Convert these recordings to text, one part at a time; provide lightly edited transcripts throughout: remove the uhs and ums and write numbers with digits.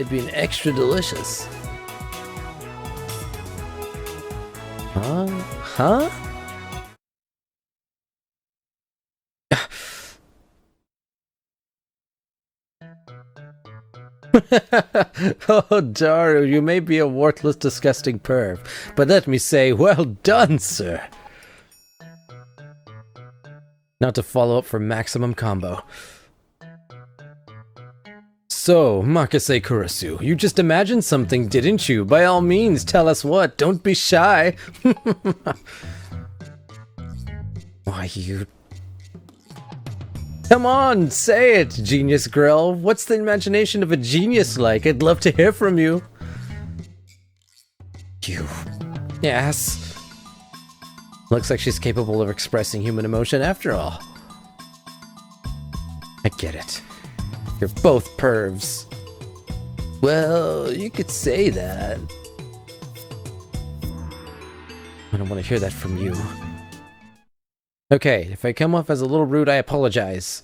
it'd be an extra delicious. Huh? Huh? Oh, Daru, you may be a worthless, disgusting perv, but let me say, well done, sir. Now to follow up for maximum combo. So, Makase Kurisu, you just imagined something, didn't you? By all means, tell us what. Don't be shy. Why, you... Come on, say it, Genius Grill. What's the imagination of a genius like? I'd love to hear from you. You... Yes. Looks like she's capable of expressing human emotion after all. I get it. You're both pervs. Well, you could say that. I don't want to hear that from you. Okay, if I come off as a little rude, I apologize.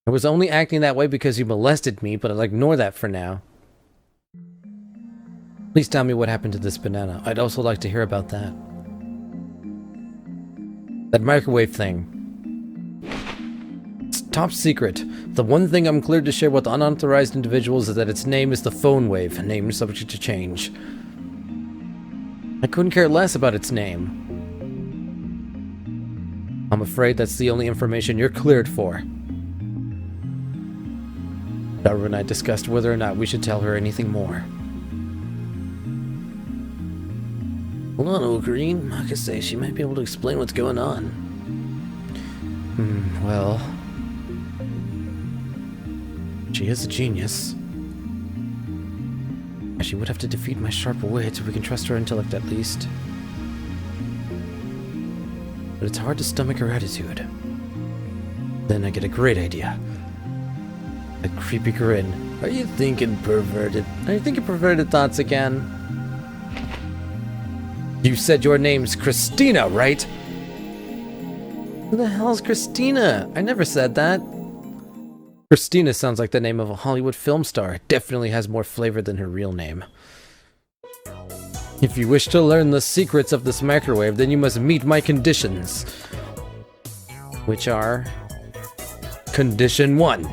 I was only acting that way because you molested me, but I'll ignore that for now. Please tell me what happened to this banana. I'd also like to hear about that. That microwave thing. It's top secret. The one thing I'm cleared to share with unauthorized individuals is that its name is the phone wave, a name subject to change. I couldn't care less about its name. I'm afraid that's the only information you're cleared for. Daru and I discussed whether or not we should tell her anything more. Hold on, Ogreen. Makase, she might be able to explain what's going on. Well... She is a genius. She would have to defeat my sharp wit if we can trust her intellect at least. But it's hard to stomach her attitude. Then I get a great idea. A creepy grin. Are you thinking perverted thoughts again? You said your name's Christina, right? Who the hell's Christina? I never said that. Christina sounds like the name of a Hollywood film star. It definitely has more flavor than her real name. If you wish to learn the secrets of this microwave, then you must meet my conditions. Which are... Condition 1.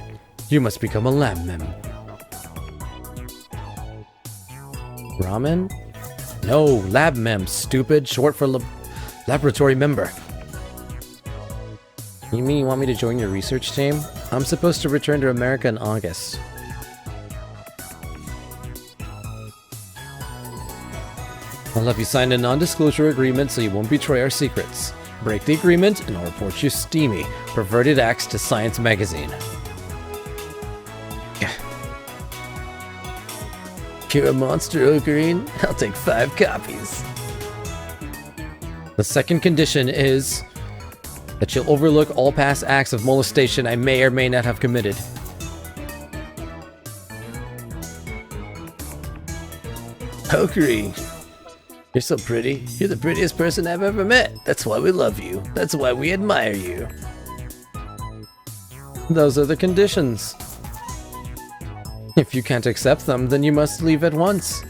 You must become a lab mem. Ramen? No, lab mem, stupid. Short for laboratory member. You mean you want me to join your research team? I'm supposed to return to America in August. I'll have you sign a non-disclosure agreement so you won't betray our secrets. Break the agreement and I'll report your steamy, perverted acts to Science Magazine. You're a monster, Ogreen. I'll take 5 copies. The second condition is that you'll overlook all past acts of molestation I may or may not have committed. Ogreen, you're so pretty. You're the prettiest person I've ever met. That's why we love you. That's why we admire you. Those are the conditions. If you can't accept them, then you must leave at once.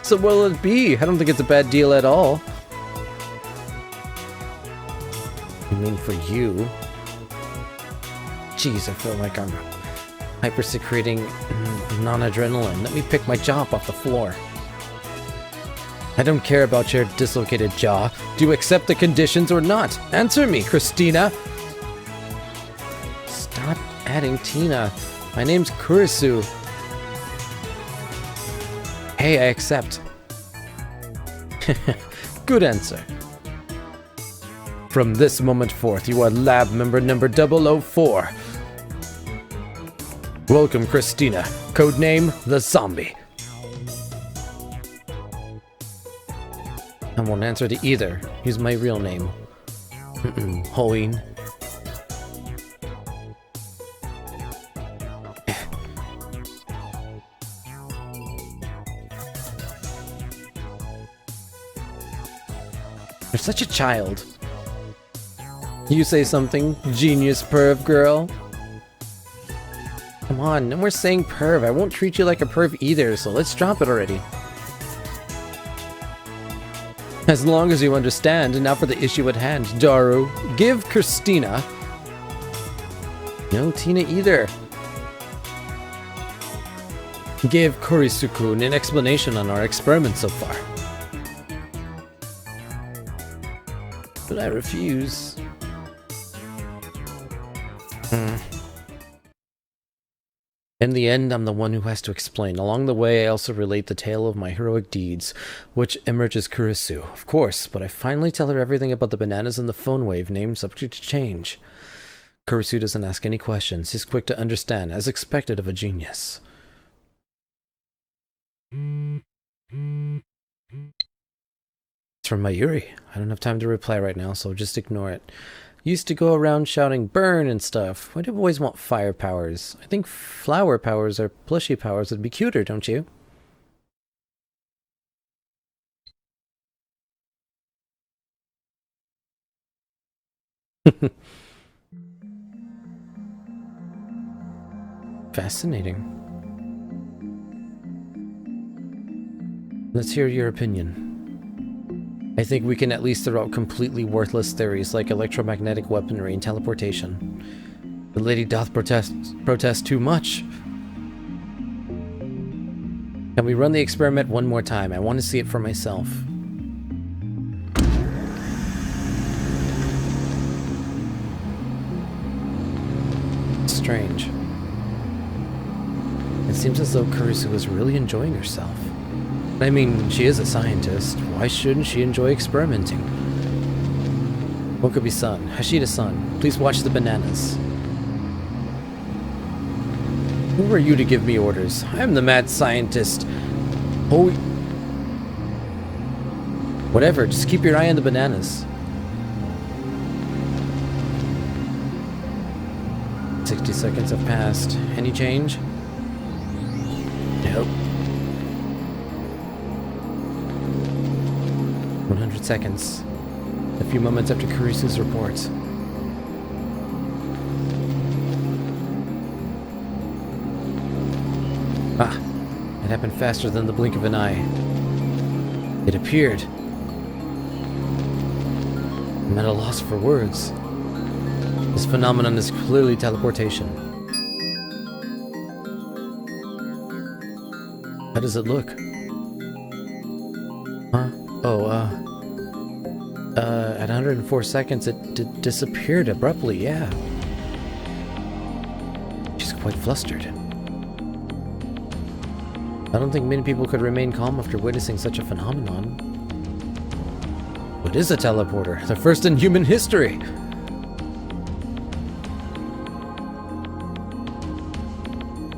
So what'll it be? I don't think it's a bad deal at all. You mean for you? Jeez, I feel like I'm hyper-secreting non-adrenaline. Let me pick my jaw up off the floor. I don't care about your dislocated jaw. Do you accept the conditions or not? Answer me, Christina! Stop adding Tina. My name's Kurisu. Hey, I accept. Good answer. From this moment forth, you are lab member number 004. Welcome, Christina. Codename, the Zombie. I won't answer to either. Use my real name. Hoeen. You're such a child. You say something, genius perv girl? Come on, no more saying perv. I won't treat you like a perv either, so let's drop it already. As long as you understand, and now for the issue at hand. Daru, give Christina... No, Tina either. Give Kurisuku an explanation on our experiment so far. But I refuse. In the end, I'm the one who has to explain. Along the way, I also relate the tale of my heroic deeds, which emerges Kurisu, of course, but I finally tell her everything about the bananas and the phone wave, named subject to change. Kurisu doesn't ask any questions. He's quick to understand, as expected of a genius. It's from Mayuri. I don't have time to reply right now, so just ignore it. Used to go around shouting burn and stuff. Why do boys want fire powers? I think flower powers or plushy powers would be cuter, don't you? Fascinating. Let's hear your opinion. I think we can at least throw out completely worthless theories like electromagnetic weaponry and teleportation. The lady doth protest too much. Can we run the experiment one more time? I want to see it for myself. Strange. It seems as though Kurisu is really enjoying herself. I mean, she is a scientist. Why shouldn't she enjoy experimenting? Okabe-san, Hashida-san, please watch the bananas. Who are you to give me orders? I am the mad scientist. Oh... Whatever, just keep your eye on the bananas. 60 seconds have passed. Any change? Nope. 100 seconds. A few moments after Kurisu's report. Ah, it happened faster than the blink of an eye. It appeared. I'm at a loss for words. This phenomenon is clearly teleportation. How does it look? Huh? Oh, at 104 seconds it disappeared abruptly, yeah. She's quite flustered. I don't think many people could remain calm after witnessing such a phenomenon. What is a teleporter? The first in human history!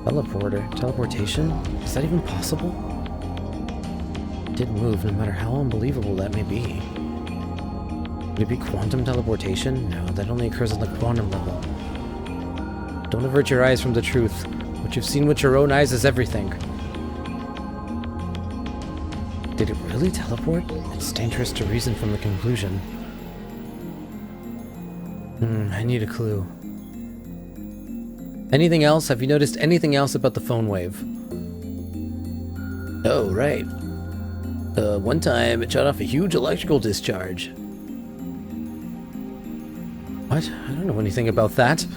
Teleporter? Teleportation? Is that even possible? It did move, no matter how unbelievable that may be. Would it be quantum teleportation? No, that only occurs on the quantum level. Don't avert your eyes from the truth. What you've seen with your own eyes is everything. Did it really teleport? It's dangerous to reason from the conclusion. I need a clue. Anything else? Have you noticed anything else about the phone wave? Oh, right. One time it shot off a huge electrical discharge. What? I don't know anything about that.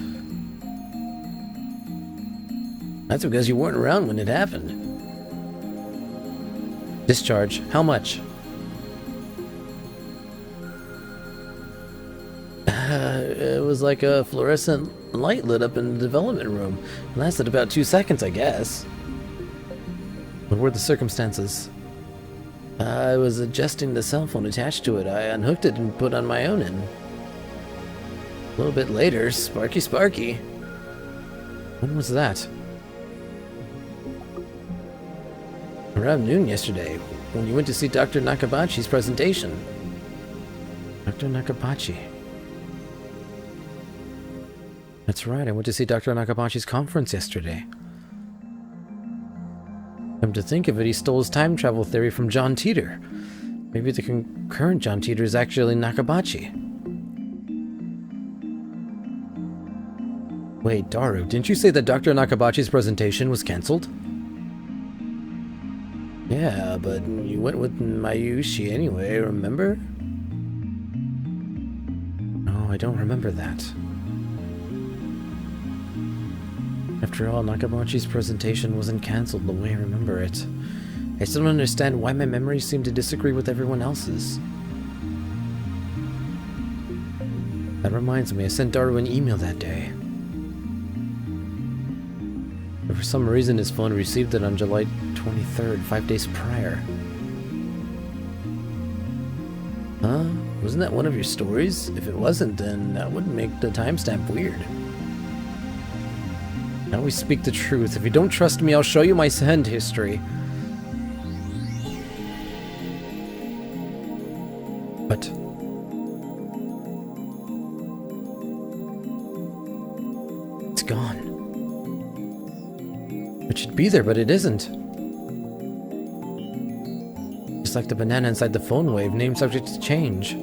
That's because you weren't around when it happened. Discharge? How much? It was like a fluorescent light lit up in the development room. It lasted about 2 seconds, I guess. What were the circumstances? I was adjusting the cell phone attached to it. I unhooked it and put on my own end. A little bit later, Sparky. When was that? Around noon yesterday, when you went to see Dr. Nakabachi's presentation. Dr. Nakabachi. That's right, I went to see Dr. Nakabachi's conference yesterday. Come to think of it, he stole his time travel theory from John Teeter. Maybe the concurrent John Teeter is actually Nakabachi. Wait, Daru, didn't you say that Dr. Nakabachi's presentation was cancelled? Yeah, but you went with Mayushi anyway, remember? No, I don't remember that. After all, Nakabachi's presentation wasn't cancelled the way I remember it. I still don't understand why my memories seem to disagree with everyone else's. That reminds me, I sent Daru an email that day. But for some reason his phone received it on July 23rd, 5 days prior. Huh? Wasn't that one of your stories? If it wasn't, then that would make the timestamp weird. I always speak the truth. If you don't trust me, I'll show you my send history. But it's gone. It should be there, but it isn't. Just like the banana inside the phone wave, name subject to change.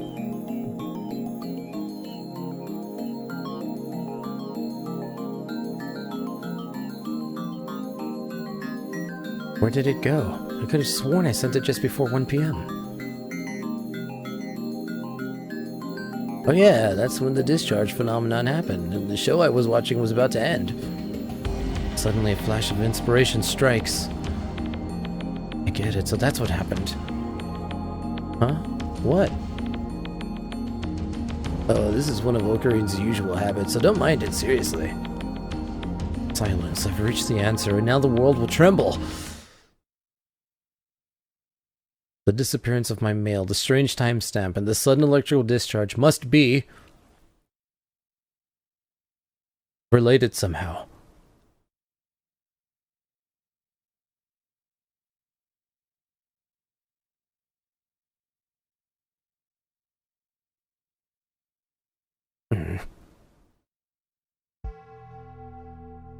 Where did it go? I could have sworn I sent it just before 1 p.m. Oh yeah, that's when the discharge phenomenon happened, and the show I was watching was about to end. Suddenly a flash of inspiration strikes. I get it, so that's what happened. Huh? What? Oh, this is one of Okarin's usual habits, so don't mind it, seriously. Silence. I've reached the answer, and now the world will tremble. The disappearance of my mail, the strange timestamp, and the sudden electrical discharge must be related somehow.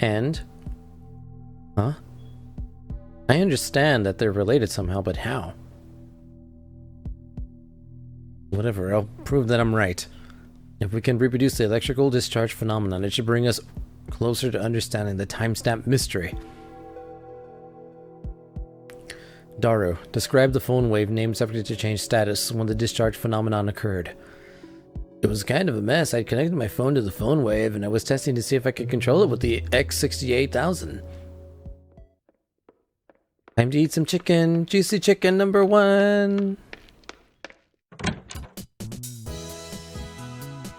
And? Huh? I understand that they're related somehow, but how? Whatever, I'll prove that I'm right. If we can reproduce the electrical discharge phenomenon, it should bring us closer to understanding the timestamp mystery. Daru, describe the phone wave name subject to change status when the discharge phenomenon occurred. It was kind of a mess. I'd connected my phone to the phone wave, and I was testing to see if I could control it with the X68000. Time to eat some chicken. Juicy chicken number 1.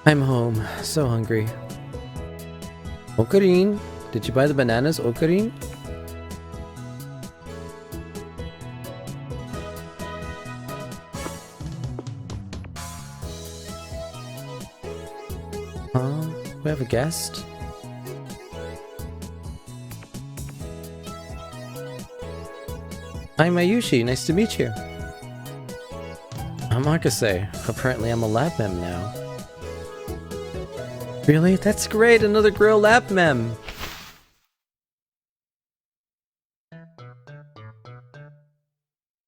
I'm home. So hungry. Okarin, did you buy the bananas, Okarin? We have a guest? I'm Mayushi, nice to meet you. I'm Akase. Apparently I'm a lab mem now. Really? That's great, another girl lab mem!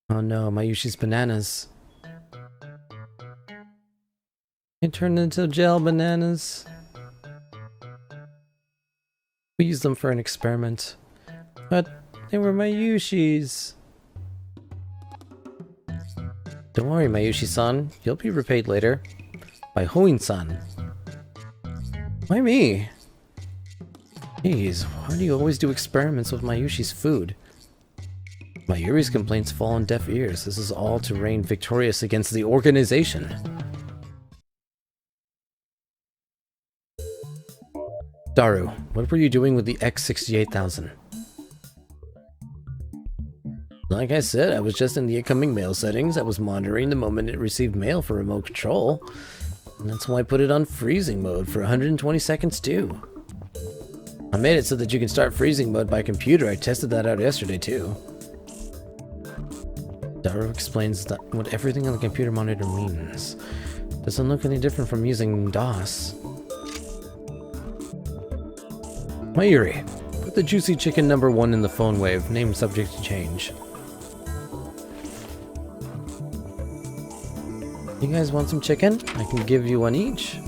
Oh no, Mayushi's bananas. It turned into gel bananas. We used them for an experiment, but they were Mayushi's. Don't worry, Mayushi-san. You'll be repaid later. By Hoin-san. Why me? Jeez, why do you always do experiments with Mayushi's food? Mayuri's complaints fall on deaf ears. This is all to reign victorious against the organization. Daru, what were you doing with the X68000? Like I said, I was just in the incoming mail settings. I was monitoring the moment it received mail for remote control. And that's why I put it on freezing mode for 120 seconds too. I made it so that you can start freezing mode by computer. I tested that out yesterday too. Daru explains that what everything on the computer monitor means. Doesn't look any different from using DOS. Mayuri, put the juicy chicken number 1 in the phone wave, name subject to change. You guys want some chicken? I can give you one each.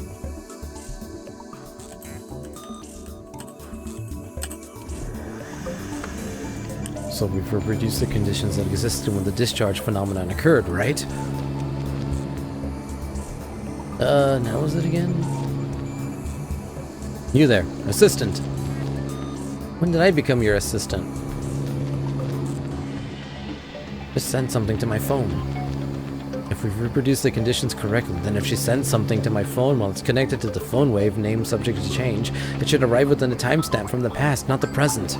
So we've reproduced the conditions that existed when the discharge phenomenon occurred, right? Now was it again? You there, assistant. When did I become your assistant? Just send something to my phone. If we've reproduced the conditions correctly, then if she sends something to my phone while it's connected to the phone wave, name subject to change, it should arrive within a timestamp from the past, not the present.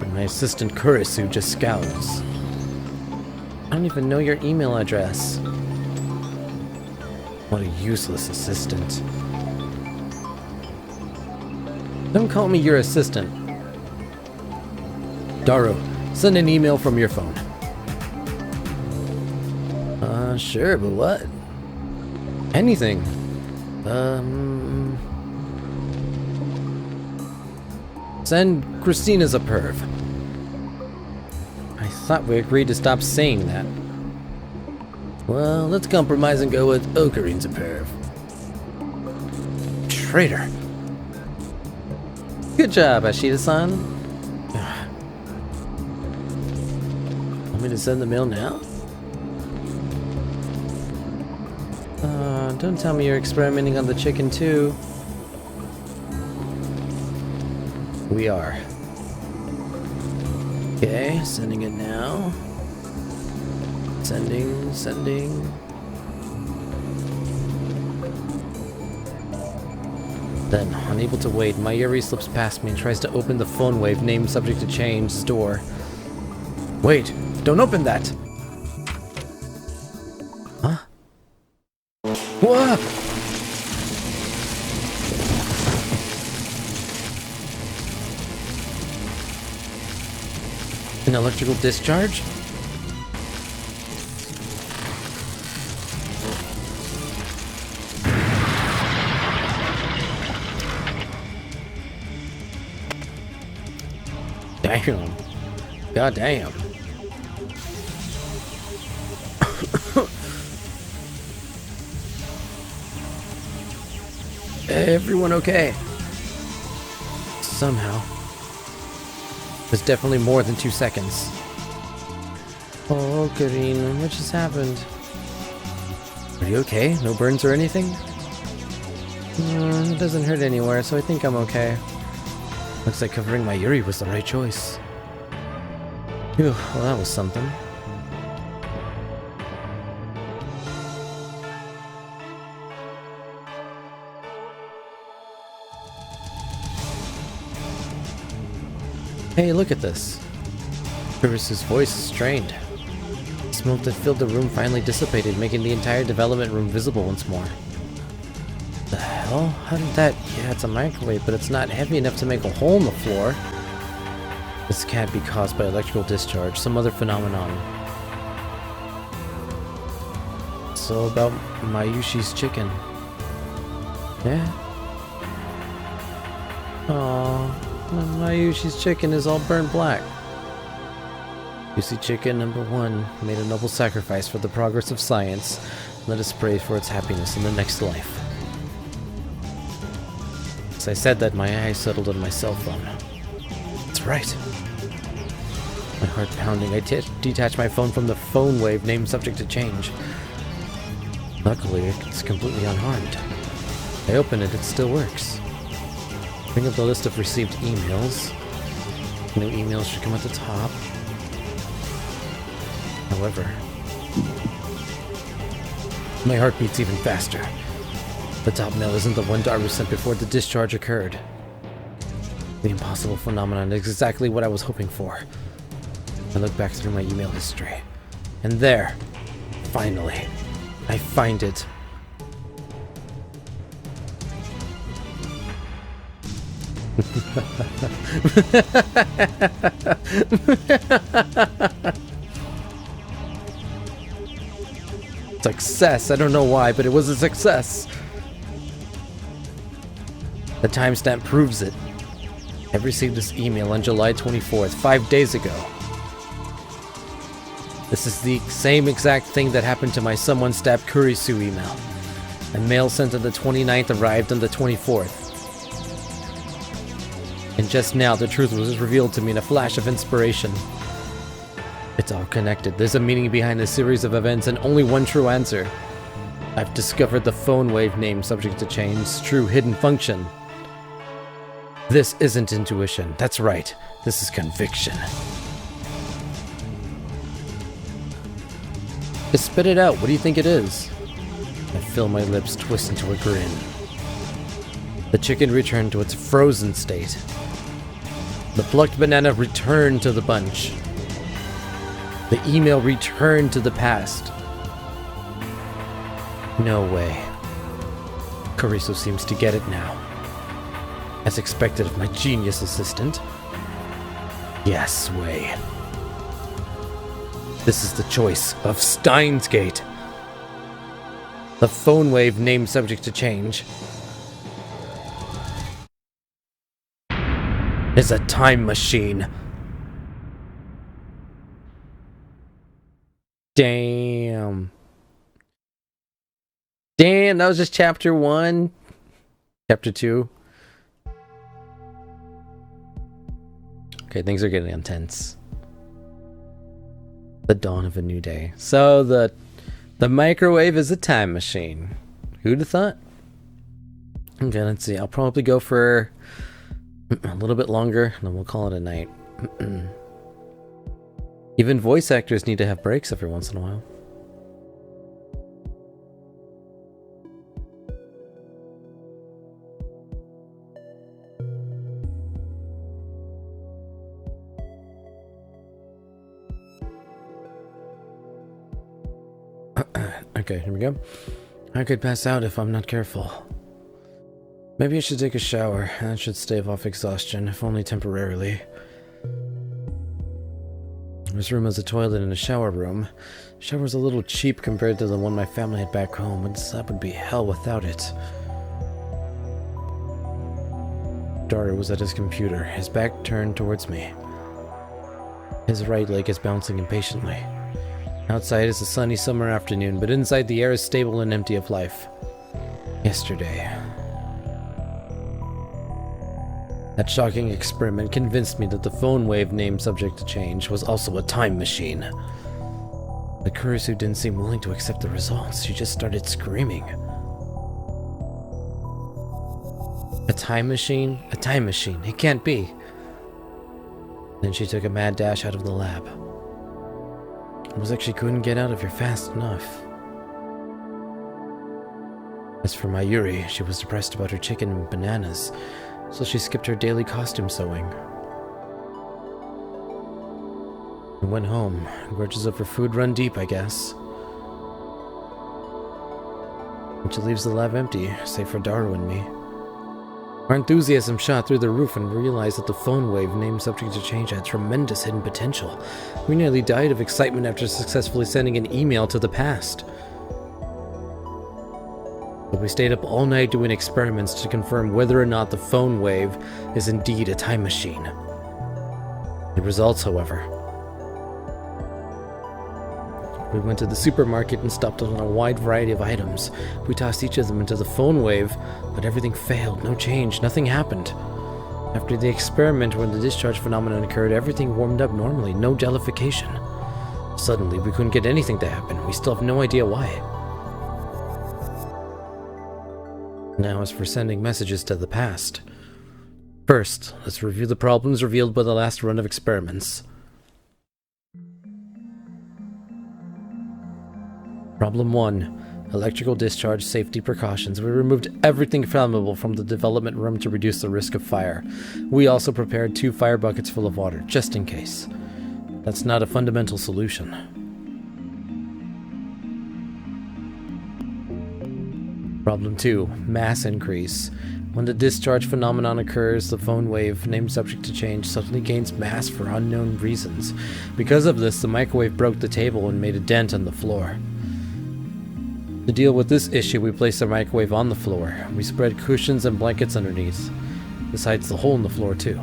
And my assistant Kurisu just scowls. I don't even know your email address. What a useless assistant. Don't call me your assistant. Daru, send an email from your phone. Sure, but what? Anything. Send Christina's a perv. I thought we agreed to stop saying that. Well, let's compromise and go with Okarine's a perv. Traitor. Good job, Ashita-san. Want me to send the mail now? Don't tell me you're experimenting on the chicken too. We are. Okay, sending it now. Sending. Then, unable to wait, Mayuri slips past me and tries to open the phone wave name subject to change's door. Wait, don't open that! Huh? Whoa! An electrical discharge? Damn. God damn. Everyone okay? Somehow. It was definitely more than 2 seconds. Oh, Karine, what just happened? Are you okay? No burns or anything? It doesn't hurt anywhere, so I think I'm okay. Looks like covering Mayuri was the right choice. Phew, well, that was something. Hey, look at this. Kurisu's voice is strained. The smoke that filled the room finally dissipated, making the entire development room visible once more. The hell? How did that... Yeah, it's a microwave, but it's not heavy enough to make a hole in the floor. This can't be caused by electrical discharge, some other phenomenon. So about Mayushi's chicken. Yeah? Aww. Mayushi's chicken is all burnt black. You see, chicken number 1 made a noble sacrifice for the progress of science. Let us pray for its happiness in the next life. As I said that, my eyes settled on my cell phone. That's right. My heart pounding, I detached my phone from the phone wave, name subject to change. Luckily, it's completely unharmed. I open it, it still works. Bring up the list of received emails. New emails should come at the top. However, my heart beats even faster. The top mail isn't the one Daru sent before the discharge occurred. The impossible phenomenon is exactly what I was hoping for. I look back through my email history. And there, finally, I find it. Success! I don't know why, but it was a success! The timestamp proves it. I received this email on July 24th, 5 days ago. This is the same exact thing that happened to my someone stabbed Kurisu email. A mail sent on the 29th arrived on the 24th. And just now, the truth was revealed to me in a flash of inspiration. It's all connected. There's a meaning behind a series of events and only one true answer. I've discovered the phone wave name subject to change's true hidden function. This isn't intuition. That's right. This is conviction. Just spit it out. What do you think it is? I feel my lips twist into a grin. The chicken returned to its frozen state. The plucked banana returned to the bunch. The email returned to the past. No way. Carrizo seems to get it now. As expected of my genius assistant. Yes, way. This is the choice of Steins Gate. The phone wave name subject to change is a time machine. Damn. Damn, that was just chapter 1. Chapter 2. Okay, things are getting intense. The dawn of a new day. So the microwave is a time machine. Who'd have thought? Okay, let's see. I'll probably go for a little bit longer, and then we'll call it a night. Even voice actors need to have breaks every once in a while. Okay, here we go. I could pass out if I'm not careful. Maybe I should take a shower. That should stave off exhaustion, if only temporarily. This room has a toilet and a shower room. The shower's a little cheap compared to the one my family had back home, but that would be hell without it. Dario was at his computer, his back turned towards me. His right leg is bouncing impatiently. Outside is a sunny summer afternoon, but inside the air is stable and empty of life. Yesterday. That shocking experiment convinced me that the phone wave name subject to change was also a time machine. The Kurisu didn't seem willing to accept the results. She just started screaming. A time machine? A time machine. It can't be. Then she took a mad dash out of the lab. It was like she couldn't get out of here fast enough. As for Mayuri, she was depressed about her chicken and bananas, so she skipped her daily costume sewing. And went home. Grudges over food run deep, I guess. Which leaves the lab empty, save for Daru and me. Our enthusiasm shot through the roof and realized that the phone wave name subject to change had tremendous hidden potential. We nearly died of excitement after successfully sending an email to the past. But we stayed up all night doing experiments to confirm whether or not the phone wave is indeed a time machine. The results, however. We went to the supermarket and stopped on a wide variety of items. We tossed each of them into the phone wave, but everything failed. No change. Nothing happened. After the experiment, when the discharge phenomenon occurred, everything warmed up normally. No jellification. Suddenly, we couldn't get anything to happen. We still have no idea why. Now, as for sending messages to the past. First, let's review the problems revealed by the last run of experiments. Problem 1. Electrical discharge safety precautions. We removed everything flammable from the development room to reduce the risk of fire. We also prepared 2 fire buckets full of water, just in case. That's not a fundamental solution. Problem 2. Mass increase. When the discharge phenomenon occurs, the phone wave, named subject to change, suddenly gains mass for unknown reasons. Because of this, the microwave broke the table and made a dent on the floor. To deal with this issue, we placed the microwave on the floor. We spread cushions and blankets underneath, besides the hole in the floor too.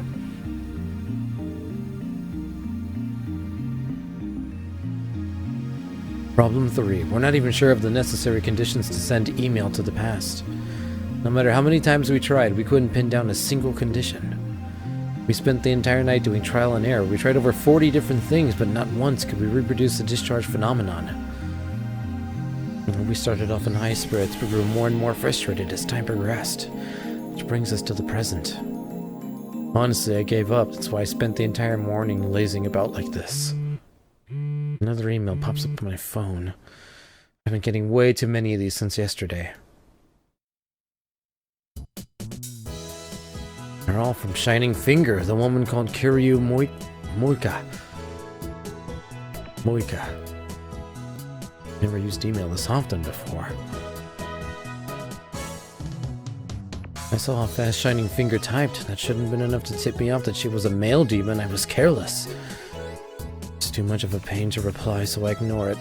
Problem 3. We're not even sure of the necessary conditions to send email to the past. No matter how many times we tried, we couldn't pin down a single condition. We spent the entire night doing trial and error. We tried over 40 different things, but not once could we reproduce the discharge phenomenon. We started off in high spirits, but grew more and more frustrated as time progressed. Which brings us to the present. Honestly, I gave up. That's why I spent the entire morning lazing about like this. Another email pops up on my phone. I've been getting way too many of these since yesterday. They're all from Shining Finger, the woman called Kiryu Moika. Never used email this often before. I saw how fast Shining Finger typed. That shouldn't have been enough to tip me off that she was a male demon. I was careless. It's too much of a pain to reply, so I ignore it.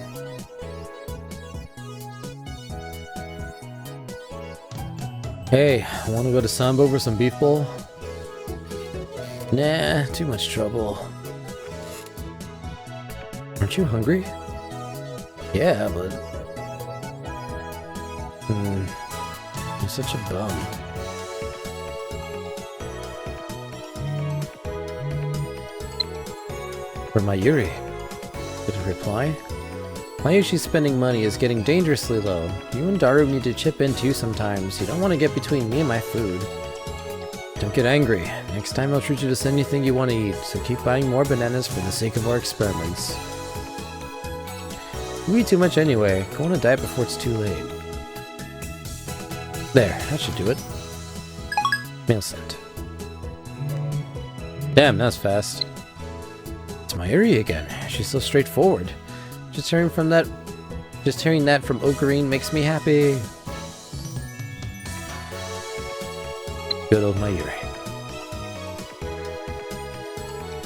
Hey, wanna go to Sambo for some beef bowl? Nah, too much trouble. Aren't you hungry? Yeah, but... I'm such a bum. For Mayuri. Did it reply? Mayushi's spending money is getting dangerously low. You and Daru need to chip in too sometimes. You don't want to get between me and my food. Don't get angry. Next time I'll treat you to anything you want to eat, so keep buying more bananas for the sake of our experiments. You eat too much anyway. Go on a diet before it's too late. There, that should do it. Mail sent. Damn, that's fast. It's Mayuri again. She's so straightforward. Just hearing that from Ocarine makes me happy. Good old Mayuri.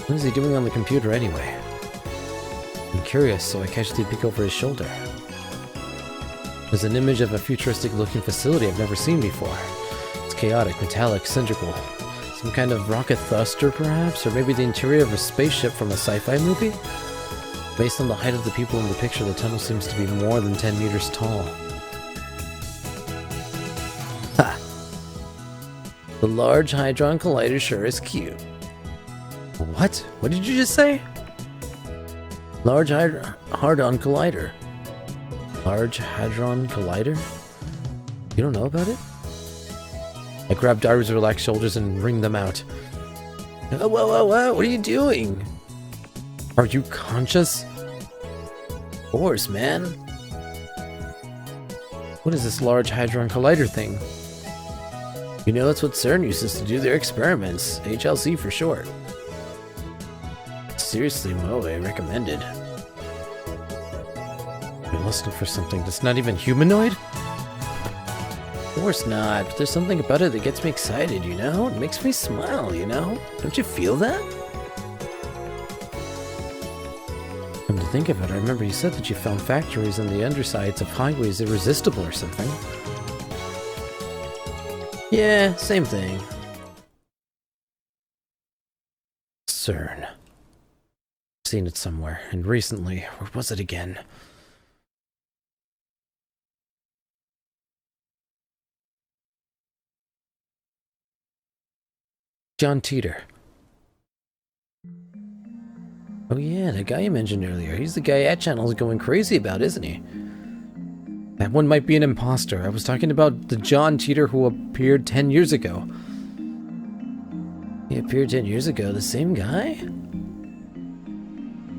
What is he doing on the computer anyway? I'm curious, so I casually peek over his shoulder. There's an image of a futuristic-looking facility I've never seen before. It's chaotic, metallic, cylindrical. Some kind of rocket thruster, perhaps? Or maybe the interior of a spaceship from a sci-fi movie? Based on the height of the people in the picture, the tunnel seems to be more than 10 meters tall. Ha! The Large Hadron Collider sure is cute. What? What did you just say? Large Hadron Collider. Large Hadron Collider? You don't know about it? I grab Daru's relaxed shoulders and wring them out. Whoa, whoa, whoa, whoa, what are you doing? Are you conscious? Of course, man. What is this Large Hadron Collider thing? You know, that's what CERN uses to do their experiments. HLC for short. Seriously, Moe, recommended. You're listening for something that's not even humanoid? Of course not, but there's something about it that gets me excited, you know? It makes me smile, you know? Don't you feel that? Come to think of it, I remember you said that you found factories on the undersides of highways irresistible or something. Yeah, same thing. CERN. Seen it somewhere, and recently, where was it again? John Teeter. Oh yeah, the guy you mentioned earlier. He's the guy AdChannel's going crazy about, isn't he? That one might be an imposter. I was talking about the John Teeter who appeared 10 years ago. He appeared 10 years ago? The same guy?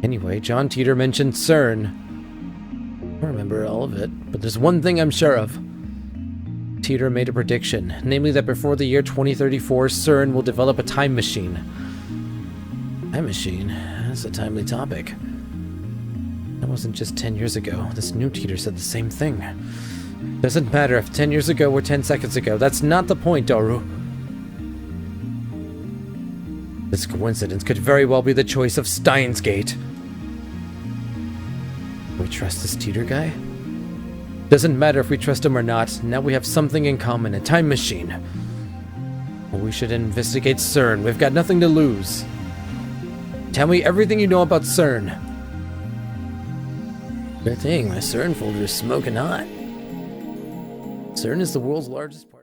Anyway, John Teeter mentioned CERN. I don't remember all of it, but there's one thing I'm sure of. Teeter made a prediction, namely that before the year 2034, CERN will develop a time machine. Time machine? That's a timely topic. That wasn't just 10 years ago. This new Teeter said the same thing. Doesn't matter if 10 years ago or 10 seconds ago. That's not the point, Daru. This coincidence could very well be the choice of Steins Gate. We trust this Teeter guy? Doesn't matter if we trust him or not. Now we have something in common, a time machine. Well, we should investigate CERN. We've got nothing to lose. Tell me everything you know about CERN. Good thing, my CERN folder is smoking hot. CERN is the world's largest part.